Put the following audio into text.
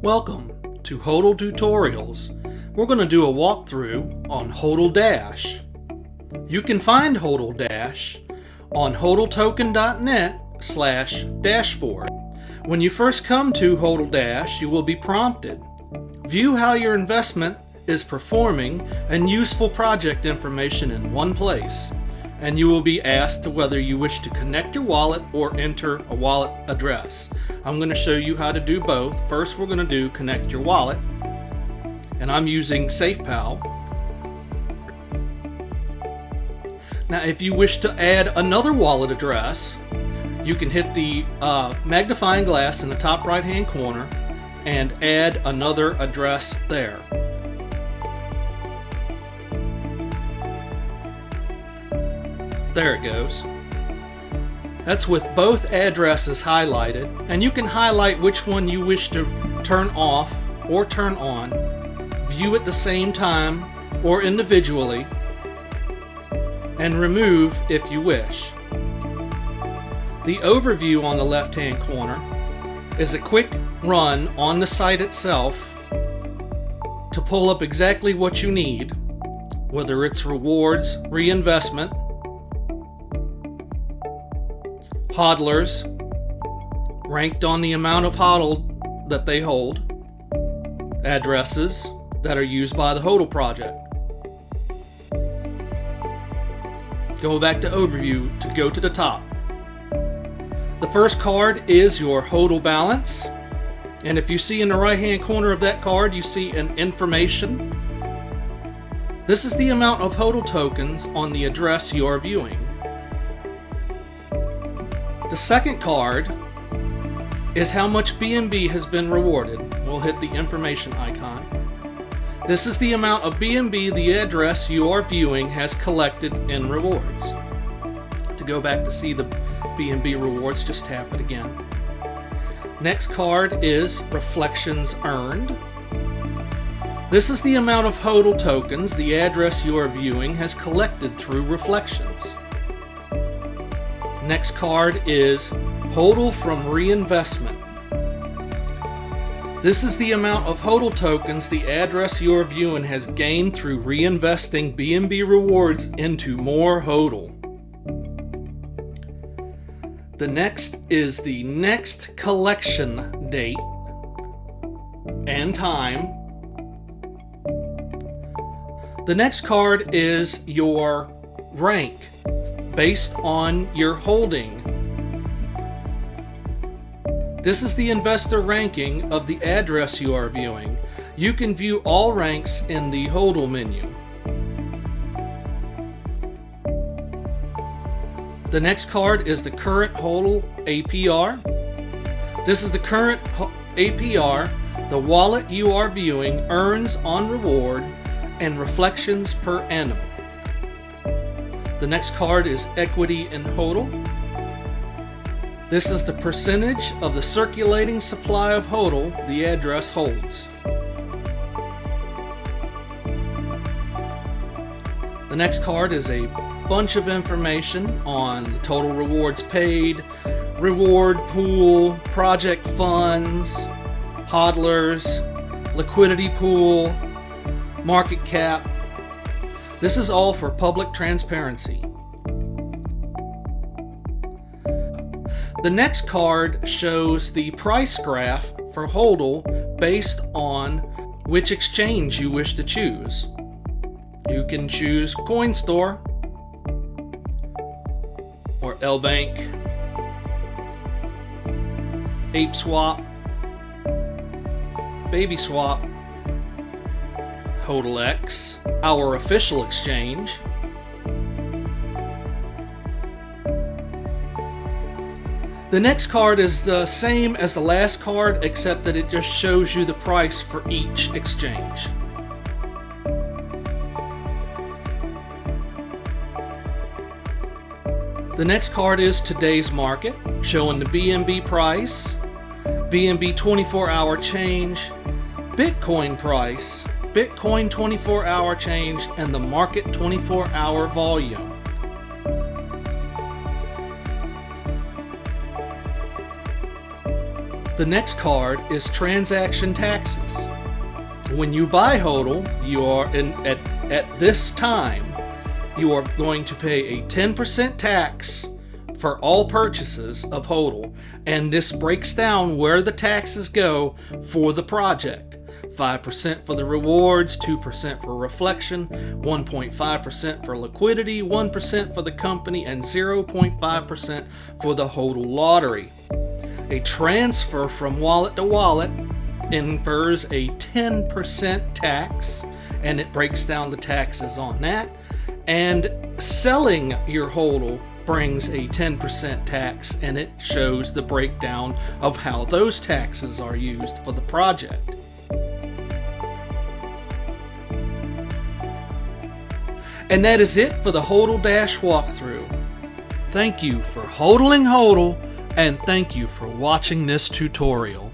Welcome to HODL Tutorials. We're going to do a walkthrough on HODL Dash. You can find HODL Dash on hodltoken.net/dashboard. When you first come to HODL Dash, you will be prompted. View how your investment is performing and useful project information in one place. And you will be asked whether you wish to connect your wallet or enter a wallet address. I'm going to show you how to do both. First, we're going to do connect your wallet, and I'm using SAFEPAL. Now, if you wish to add another wallet address, you can hit the magnifying glass in the top right hand corner and add another address there. There it goes. That's with both addresses highlighted, and you can highlight which one you wish to turn off or turn on, view at the same time or individually, and remove if you wish. The overview on the left hand corner is a quick run on the site itself to pull up exactly what you need, whether it's rewards, reinvestment, HODLERs, ranked on the amount of HODL that they hold, addresses that are used by the HODL project. Go back to overview to go to the top. The first card is your HODL balance, and if you see in the right hand corner of that card you see an information. This is the amount of HODL tokens on the address you are viewing. The second card is how much BNB has been rewarded. We'll hit the information icon. This is the amount of BNB the address you are viewing has collected in rewards. To go back to see the BNB rewards, just tap it again. Next card is reflections earned. This is the amount of HODL tokens the address you are viewing has collected through reflections. Next card is HODL from reinvestment. This is the amount of HODL tokens the address you are viewing has gained through reinvesting BNB rewards into more HODL. The next is the next collection date and time. The next card is your rank based on your holding. This is the investor ranking of the address you are viewing. You can view all ranks in the HODL menu. The next card is the current HODL APR. This is the current APR the wallet you are viewing earns on reward and reflections per annum. The next card is equity in HODL. This is the percentage of the circulating supply of HODL the address holds. The next card is a bunch of information on total rewards paid, reward pool, project funds, HODLERs, liquidity pool, market cap. This is all for public transparency. The next card shows the price graph for HODL based on which exchange you wish to choose. You can choose CoinStore or LBank, ApeSwap, BabySwap, HODLX, our official exchange, the next card is the same as the last card, except that it just shows you the price for each exchange. The next card is today's market, showing the BNB price, BNB 24-hour change, Bitcoin price, Bitcoin 24-hour change, and the market 24-hour volume. The next card is transaction taxes. When you buy HODL, you are at this time, you are going to pay a 10% tax for all purchases of HODL, and this breaks down where the taxes go for the project. 5% for the rewards, 2% for reflection, 1.5% for liquidity, 1% for the company, and 0.5% for the HODL lottery. A transfer from wallet to wallet infers a 10% tax, and it breaks down the taxes on that. And selling your HODL brings a 10% tax, and it shows the breakdown of how those taxes are used for the project. And that is it for the HODL Dash walkthrough. Thank you for HODLing HODL, and thank you for watching this tutorial.